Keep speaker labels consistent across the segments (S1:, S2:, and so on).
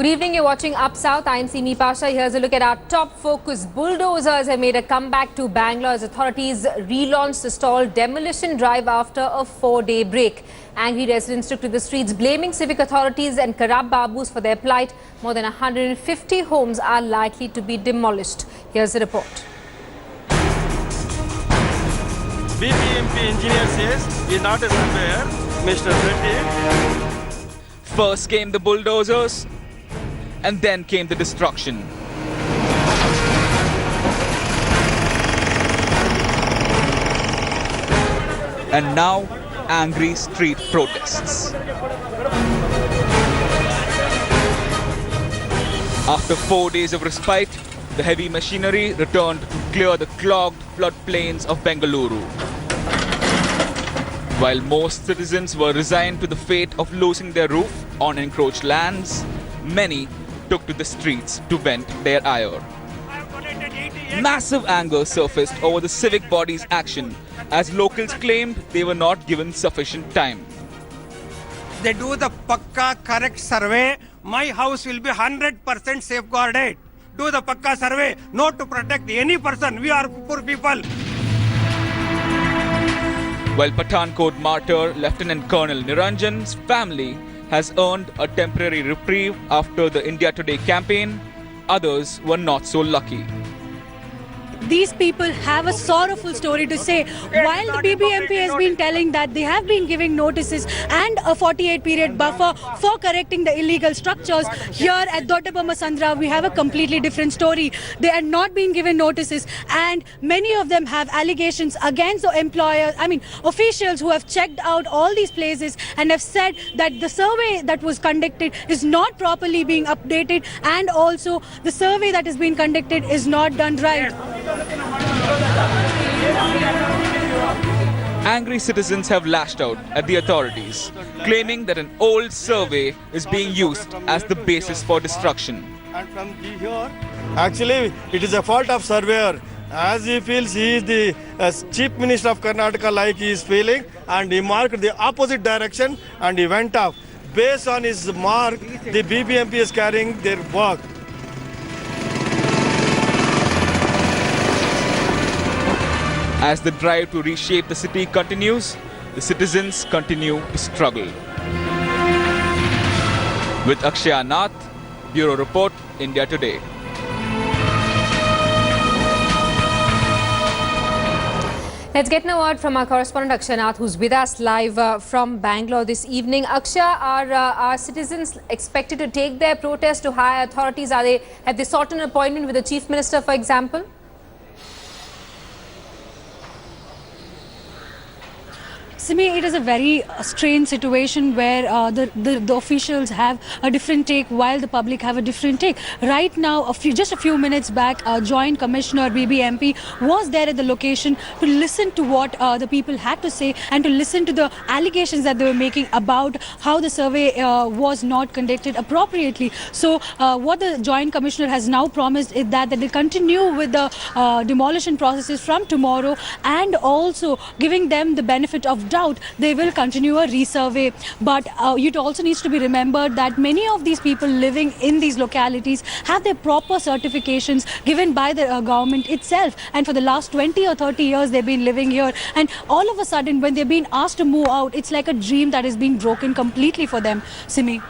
S1: Good evening, you're watching Up South. I'm Simi Pasha. Here's a look at our top focus. Bulldozers have made a comeback to Bangalore as authorities relaunched the stalled demolition drive after a 4-day break. Angry residents took to the streets blaming civic authorities and corrupt babus for their plight. More than 150 homes are likely to be demolished. Here's the report.
S2: BBMP engineer says he's not a surveyor, Mr. Reddy.
S3: First came the bulldozers, and then came the destruction. And now, angry street protests. After 4 days of respite, the heavy machinery returned to clear the clogged floodplains of Bengaluru. While most citizens were resigned to the fate of losing their roof on encroached lands, many took to the streets to vent their ire. Massive anger surfaced over the civic body's action as locals claimed they were not given sufficient time.
S4: They do the pakka correct survey, my house will be 100% safeguarded. Do the pakka survey, not to protect any person, we are poor people.
S3: While Pathankot martyr Lieutenant Colonel Niranjan's family has earned a temporary reprieve after the India Today campaign, others were not so lucky.
S5: These people have a sorrowful story to say. While the BBMP has been telling that they have been giving notices and a 48-period buffer for correcting the illegal structures, here at Doddabamma Sandra we have a completely different story. They are not being given notices, and many of them have allegations against the officials who have checked out all these places and have said that the survey that was conducted is not properly being updated, and also the survey that is being conducted is not done right.
S3: Angry citizens have lashed out at the authorities, claiming that an old survey is being used as the basis for destruction.
S2: And from here, actually, it is a fault of surveyor. As he feels he is the Chief Minister of Karnataka, like he is feeling, and he marked the opposite direction and he went off. Based on his mark, the BBMP is carrying their work.
S3: As the drive to reshape the city continues, the citizens continue to struggle. With Akshaya Nath, Bureau Report, India Today.
S1: Let's get a word from our correspondent Akshaya Nath, who's with us live from Bangalore this evening. Akshaya, are citizens expected to take their protest to higher authorities? Have they sought an appointment with the Chief Minister, for example?
S5: Simi, it is a very strange situation where the officials have a different take while the public have a different take. Right now, just a few minutes back, Joint Commissioner BBMP was there at the location to listen to what the people had to say and to listen to the allegations that they were making about how the survey was not conducted appropriately. So what the Joint Commissioner has now promised is that they continue with the demolition processes from tomorrow, and also giving them the benefit of doubt, they will continue a resurvey. But it also needs to be remembered that many of these people living in these localities have their proper certifications given by the government itself, and for the last 20 or 30 years they've been living here, and all of a sudden when they're being asked to move out, it's like a dream that is being broken completely for them. Simi.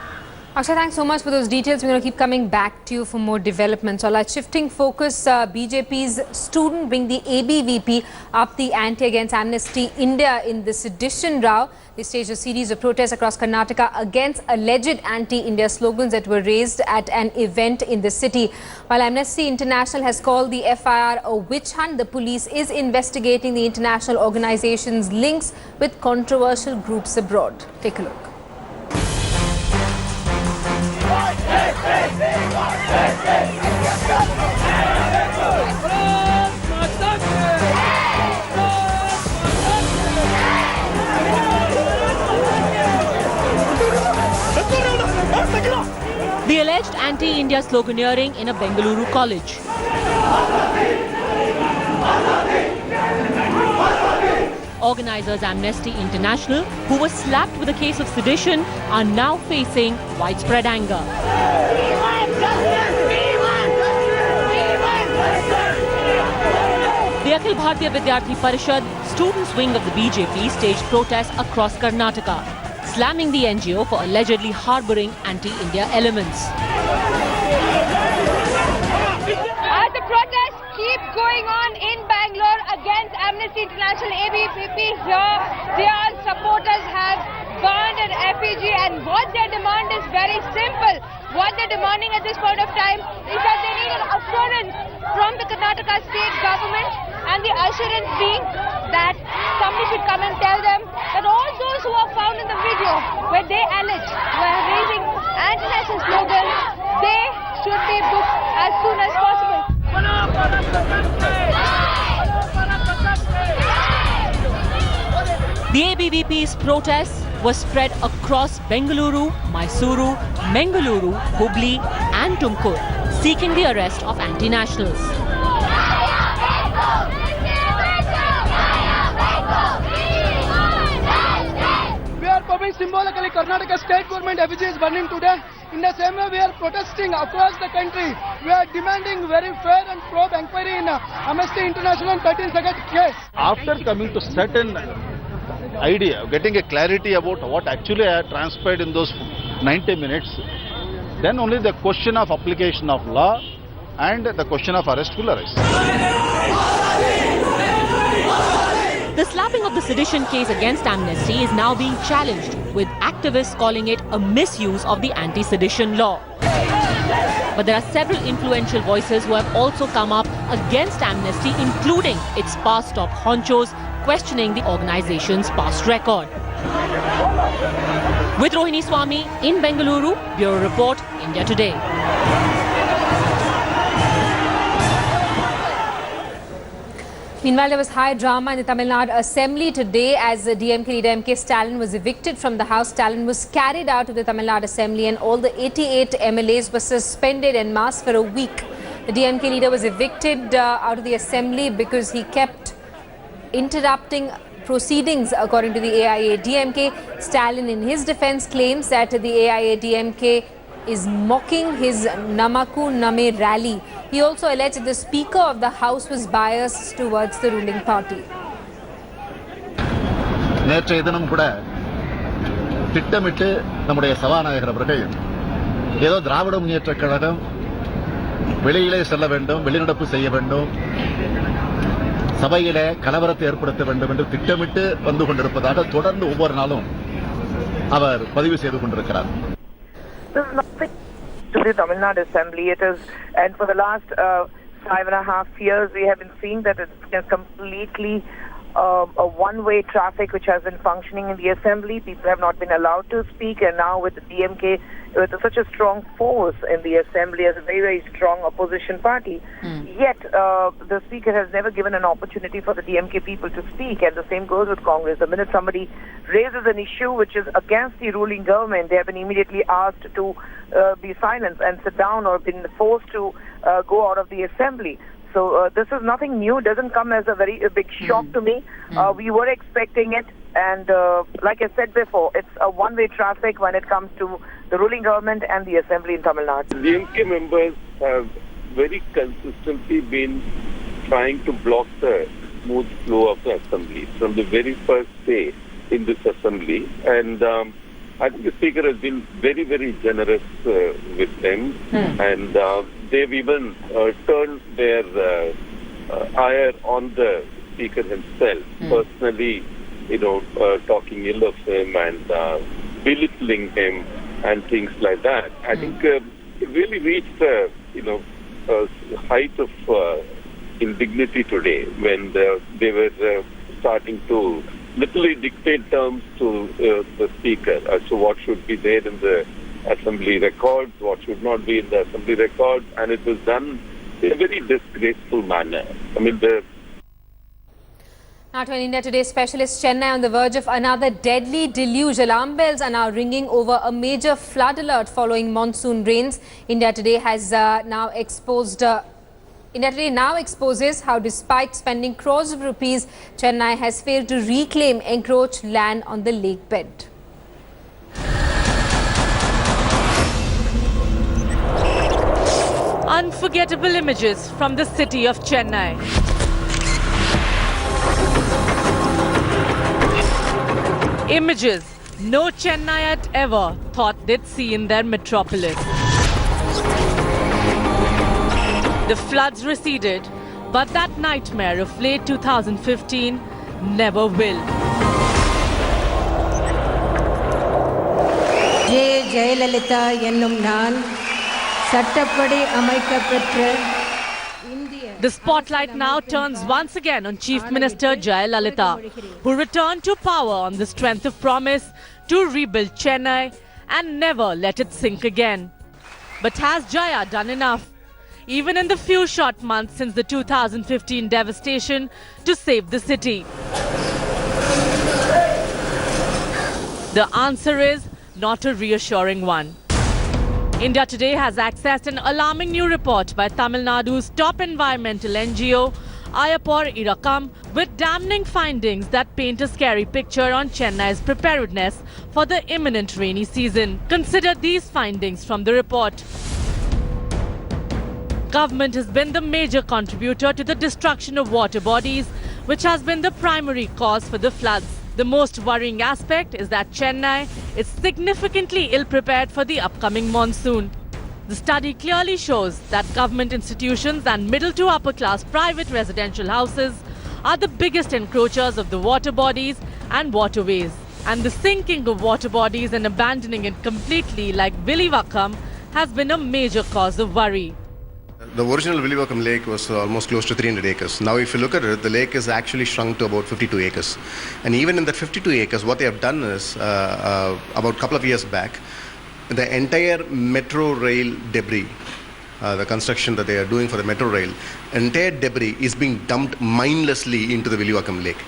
S1: Akshay, thanks so much for those details. We're going to keep coming back to you for more developments. All right, shifting focus, BJP's student bring the ABVP up the ante against Amnesty India in the sedition row. They staged a series of protests across Karnataka against alleged anti-India slogans that were raised at an event in the city. While Amnesty International has called the FIR a witch hunt, the police is investigating the international organization's links with controversial groups abroad. Take a look.
S6: The alleged anti-India sloganeering in a Bengaluru college. organizers Amnesty International, who were slapped with a case of sedition, are now facing widespread anger. The Akhil Bharatiya Vidyarthi Parishad, students' wing of the BJP, staged protests across Karnataka, slamming the NGO for allegedly harbouring anti-India elements.
S7: As the protests keep going on in Bangalore against Amnesty International ABVP, here their supporters have burned an effigy, and what their demand is very simple. What they're demanding at this point of time is that they need an assurance from the Karnataka state government, and the assurance being that somebody should come and tell them that all those who are found in the video where they allege were raising anti-national slogans, they should be booked as soon as possible.
S6: The ABVP's protests were spread across Bengaluru, Mysuru, Mangaluru, Hubli and Tumkur, seeking the arrest of anti-nationals.
S8: We are probing symbolically Karnataka state government effigy is burning today. In the same way we are protesting across the country. We are demanding very fair and probe inquiry in Amnesty International 13-second case.
S9: After coming to certain idea, getting a clarity about what actually transpired in those 90 minutes, then only the question of application of law and the question of arrest will arise.
S6: The slapping of the sedition case against Amnesty is now being challenged, with activists calling it a misuse of the anti-sedition law. But there are several influential voices who have also come up against Amnesty, including its past top honchos, questioning the organization's past record. With Rohini Swami in Bengaluru, Bureau Report, India Today.
S1: Meanwhile, there was high drama in the Tamil Nadu Assembly today as the DMK leader M.K. Stalin was evicted from the House. Stalin was carried out of the Tamil Nadu Assembly and all the 88 MLAs were suspended en masse for a week. The DMK leader was evicted out of the Assembly because he kept interrupting proceedings, according to the AIA-DMK. Stalin, in his defense, claims that the AIA-DMK is mocking his Namaku Name rally. He also alleged that the Speaker of the House was biased towards the ruling party.
S9: நேற்றைய தினம் கூட திட்டமிட்டு நம்முடைய சபாநாயகர் அவர்கள் ஏதோ திராவிட முன்னேற்றக் கழகம் வெளியிலே செல்ல வேண்டும், வெளிநடப்பு செய்ய வேண்டும், சபையிலே கலவரத்தை ஏற்படுத்த வேண்டும் என்று திட்டமிட்டு வந்து கொண்டிருப்பதாக தொடர்ந்து ஒவ்வொரு நாளும் அவர் பதிவு செய்து கொண்டிருக்கிறார்.
S10: This is nothing to the Tamil Nadu Assembly. It is, and for the last 5.5 years, we have been seeing that it's completely a one-way traffic which has been functioning in the Assembly. People have not been allowed to speak, and now with the DMK, with such a strong force in the Assembly as a very, very strong opposition party, yet the Speaker has never given an opportunity for the DMK people to speak, and the same goes with Congress. The minute somebody raises an issue which is against the ruling government, they have been immediately asked to be silent and sit down, or been forced to go out of the Assembly. So this is nothing new. It doesn't come as a very big shock to me. We were expecting it, and like I said before, it's a one-way traffic when it comes to the ruling government and the Assembly in Tamil Nadu.
S11: DMK members have very consistently been trying to block the smooth flow of the Assembly from the very first day in this Assembly, and I think the Speaker has been very, very generous with them, and they've even turned their ire on the Speaker himself, personally, talking ill of him and belittling him and things like that. I think it really reached a height of indignity today when they were starting to literally dictate terms to the Speaker as to what should be there in the Assembly records, what should not be in the Assembly records, and it was done in a very disgraceful manner. I mean,
S1: Now to an India Today specialist, Chennai on the verge of another deadly deluge. Alarm bells are now ringing over a major flood alert following monsoon rains. India Today has now exposed India Today now exposes how despite spending crores of rupees, Chennai has failed to reclaim encroached land on the lake bed.
S6: Unforgettable images from the city of Chennai. Images no Chennaiite ever thought they'd see in their metropolis. The floods receded, but that nightmare of late 2015 never will.
S12: Jayalalithaa என்னும் நான் சட்டப்படி அமைக்கப்பெற்ற
S6: The spotlight now turns once again on Chief Minister Jayalalitha, who returned to power on the strength of promise to rebuild Chennai and never let it sink again. But has Jaya done enough, even in the few short months since the 2015 devastation, to save the city? The answer is not a reassuring one. India Today has accessed an alarming new report by Tamil Nadu's top environmental NGO, Ayapor Irakam, with damning findings that paint a scary picture on Chennai's preparedness for the imminent rainy season. Consider these findings from the report. Government has been the major contributor to the destruction of water bodies, which has been the primary cause for the floods. The most worrying aspect is that Chennai is significantly ill-prepared for the upcoming monsoon. The study clearly shows that government institutions and middle to upper-class private residential houses are the biggest encroachers of the water bodies and waterways. And the sinking of water bodies and abandoning it completely like Villivakkam has been a major cause of worry.
S13: The original Villivakkam lake was almost close to 300 acres. Now if you look at it, the lake is actually shrunk to about 52 acres. And even in that 52 acres, what they have done is, about a couple of years back, the entire metro rail debris, the construction that they are doing for the metro rail, entire debris is being dumped mindlessly into the Villivakkam lake.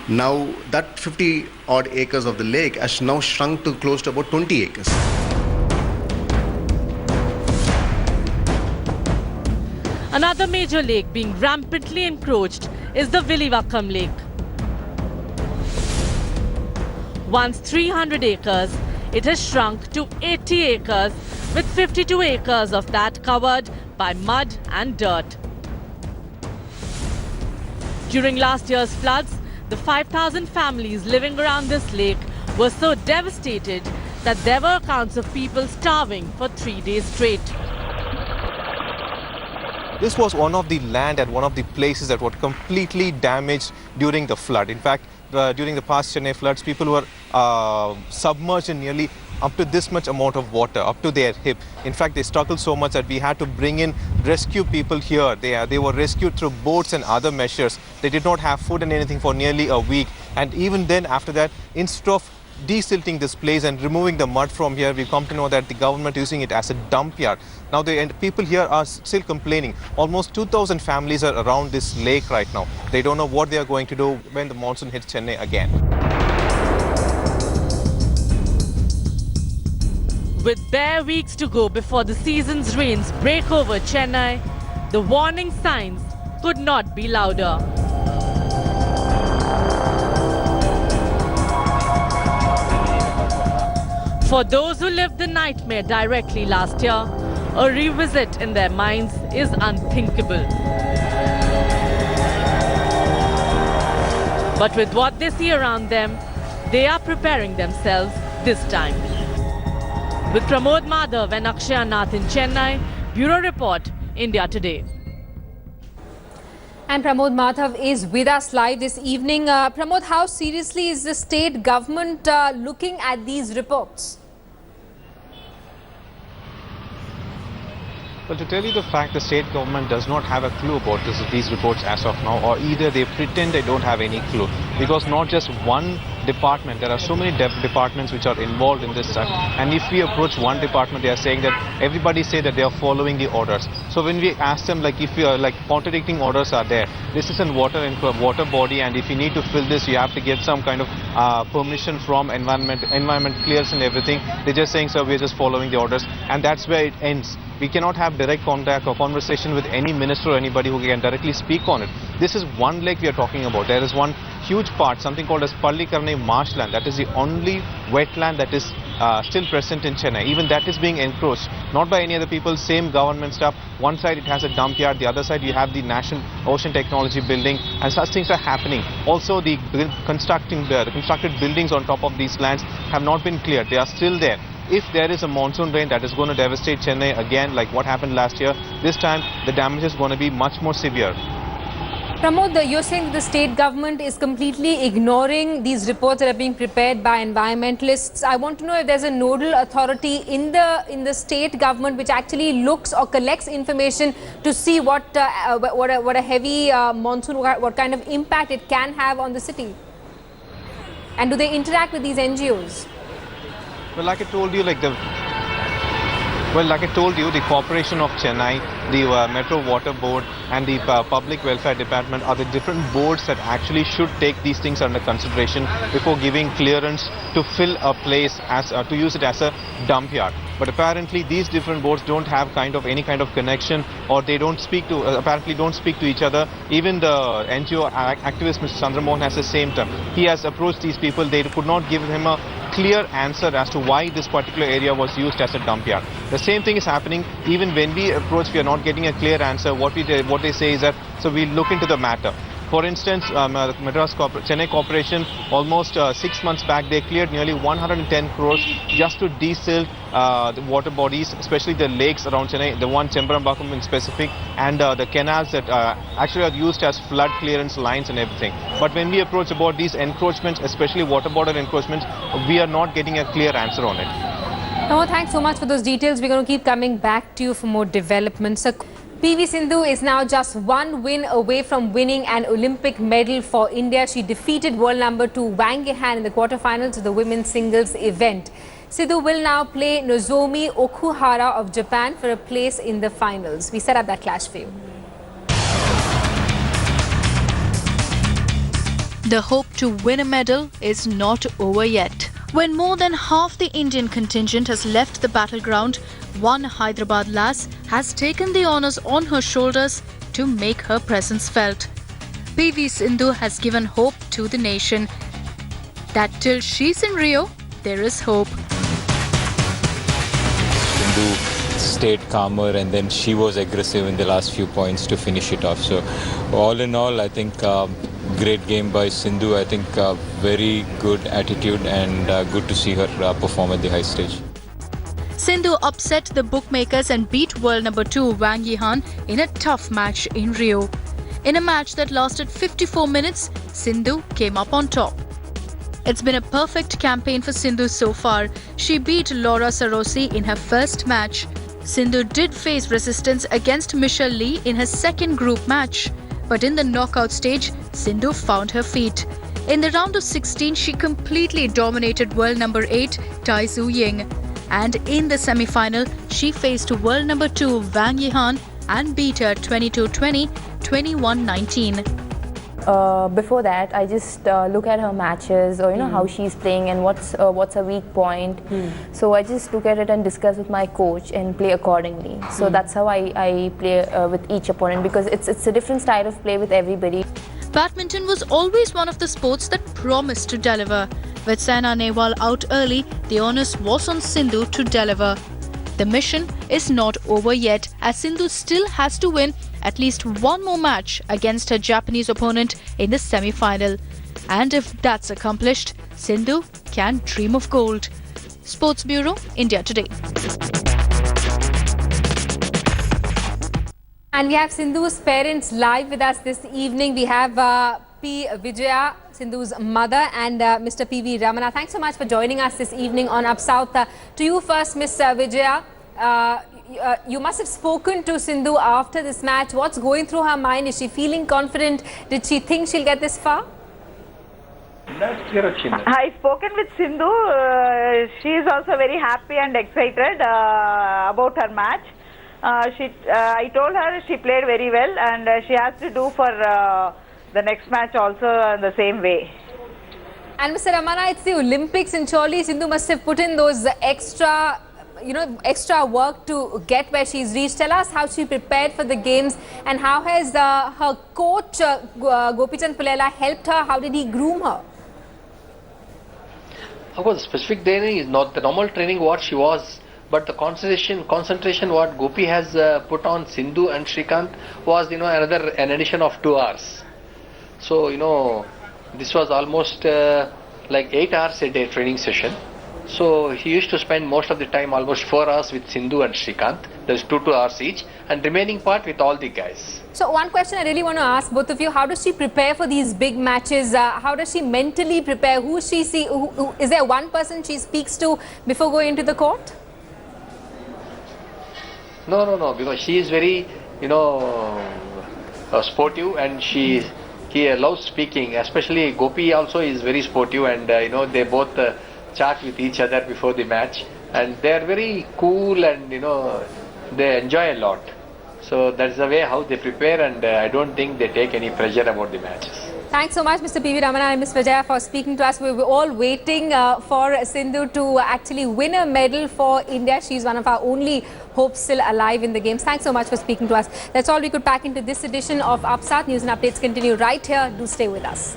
S13: Now that 50 odd acres of the lake has now shrunk to close to about 20 acres.
S6: Another major lake being rampantly encroached is the Villivakkam lake. Once 300 acres, it has shrunk to 80 acres, with 52 acres of that covered by mud and dirt. During last year's floods, the 5,000 families living around this lake were so devastated that there were accounts of people starving for 3 days straight.
S14: This was one of the land and one of the places that were completely damaged during the flood. In fact, during the past Chennai floods, people were submerged in nearly up to this much amount of water, up to their hip. In fact, they struggled so much that we had to bring in rescue people here. They were rescued through boats and other measures. They did not have food and anything for nearly a week. And even then, after that, instead of desilting this place and removing the mud from here, we come to know that the government is using it as a dump yard. Now the people here are still complaining. Almost 2,000 families are around this lake right now. They don't know what they are going to do when the monsoon hits Chennai again.
S6: With bare weeks to go before the season's rains break over Chennai, the warning signs could not be louder. For those who lived the nightmare directly last year, a revisit in their minds is unthinkable. But with what they see around them, they are preparing themselves this time. With Pramod Madhav and Akshaya Nath in Chennai, Bureau Report, India Today.
S1: And Pramod Madhav is with us live this evening. Pramod, how seriously is the state government looking at these reports?
S14: Well, to tell you the fact, the state government does not have a clue about these reports as of now, or either they pretend they don't have any clue, because not just one department. There are so many departments which are involved in this, and if we approach one department, they are saying that everybody say that they are following the orders. So when we ask them, like, if you are like contradicting orders are there, this is a water body, and if you need to fill this, you have to get some kind of permission from environment clears and everything. They're just saying, sir, we're just following the orders, and that's where it ends. We cannot have direct contact or conversation with any minister or anybody who can directly speak on it. This is one lake we are talking about. There is one huge part, something called as Pallikarnai marshland. That is the only wetland that is still present in Chennai. Even that is being encroached, not by any other people, same government stuff. One side it has a dump yard, the other side you have the National Ocean Technology building, and such things are happening. Also the constructed buildings on top of these lands have not been cleared. They are still there. If there is a monsoon rain that is going to devastate Chennai again, like what happened last year, this time the damage is going to be much more severe.
S1: Pramod, you're saying that the state government is completely ignoring these reports that are being prepared by environmentalists. I want to know if there's a nodal authority in the state government which actually looks or collects information to see what a heavy monsoon, what kind of impact it can have on the city. And do they interact with these NGOs?
S14: Well, like I told you, the Corporation of Chennai, the Metro Water Board and the Public Welfare Department are the different boards that actually should take these things under consideration before giving clearance to fill a place as to use it as a dump yard. But apparently these different boards don't have any kind of connection, or they don't speak to apparently don't speak to each other. Even the NGO activist Mr. Chandramohan has the same term. He has approached these people. They could not give him a clear answer as to why this particular area was used as a dump yard. The same thing is happening. Even when we approach, we are not getting a clear answer. What they say is that, so we'll look into the matter. For instance, Chennai Corporation, almost 6 months back, they cleared nearly 110 crores just to desilt the water bodies, especially the lakes around Chennai, the one Chembarambakkam in specific, and the canals that actually are used as flood clearance lines and everything. But when we approach about these encroachments, especially water border encroachments, we are not getting a clear answer on it.
S1: No, thanks so much for those details. We're going to keep coming back to you for more developments. PV Sindhu is now just one win away from winning an Olympic medal for India. She defeated world number 2 Wang Yihan in the quarterfinals of the women's singles event. Sindhu will now play Nozomi Okuhara of Japan for a place in the finals. We set up that clash for you.
S15: The hope to win a medal is not over yet. When more than half the Indian contingent has left the battleground, one Hyderabad lass has taken the honours on her shoulders to make her presence felt. PV Sindhu has given hope to the nation that till she's in Rio, there is hope.
S16: Sindhu stayed calmer, and then she was aggressive in the last few points to finish it off. So all in all, I think great game by Sindhu. I think very good attitude, and good to see her perform at the high stage.
S15: Sindhu upset the bookmakers and beat world number 2 Wang Yihan in a tough match in Rio. In a match that lasted 54 minutes, Sindhu came up on top. It's been a perfect campaign for Sindhu so far. She beat Laura Sarosi in her first match. Sindhu did face resistance against Michelle Lee in her second group match. But in the knockout stage, Sindhu found her feet. In the round of 16, she completely dominated world number 8 Tai Tzu Ying. And in the semi-final, she faced world number 2 Wang Yihan and beat her 22-20, 21-19.
S17: Before that, I just look at her matches, or how she's playing and what's her weak point. So I just look at it and discuss with my coach and play accordingly. So that's how I play with each opponent, because it's a different style of play with everybody.
S15: Badminton was always one of the sports that promised to deliver. With Saina Nehwal out early, the onus was on Sindhu to deliver. The mission is not over yet, as Sindhu still has to win at least one more match against her Japanese opponent in the semi-final. And if that's accomplished, Sindhu can dream of gold. Sports Bureau, India Today.
S1: And we have Sindhu's parents live with us this evening. We have P. Vijaya, Sindhu's mother, and Mr. P.V. Ramana. Thanks so much for joining us this evening on Up South. To you first, Miss Vijaya. You must have spoken to Sindhu after this match. What's going through her mind? Is she feeling confident? Did she think she'll get this far?
S18: I spoken with Sindhu. She is also very happy and excited about her match. I told her she played very well and she has to do for the next match also the same way.
S1: And Mr. Ramana, it's the Olympics and surely Sindhu must have put in those extra work to get where she's reached. Tell us how she prepared for the games and how has her coach Gopichand Pulela helped her? How did he groom her?
S19: Of course, specific training is not the normal training what she was, but the concentration what Gopi has put on Sindhu and Srikanth was an addition of 2 hours. So this was almost like 8 hours a day training session. So he used to spend most of the time, almost 4 hours with Sindhu and Srikanth. There's 2 hours each, and remaining part with all the guys.
S1: So one question I really want to ask both of you: how does she prepare for these big matches? How does she mentally prepare? Who she see? Is there one person she speaks to before going into the court?
S19: No. Because she is very, sportive, and he loves speaking. Especially Gopi also is very sportive, and they both chat with each other before the match, and they are very cool, and they enjoy a lot. So that's the way how they prepare, and I don't think they take any pressure about the matches.
S1: Thanks so much, Mr. P.V. Ramana and Ms. Vijaya, for speaking to us. We were all waiting for Sindhu to actually win a medal for India. She's one of our only hopes still alive in the games. Thanks so much for speaking to us. That's all we could pack into this edition of UpSouth. News and updates continue right here. Do stay with us.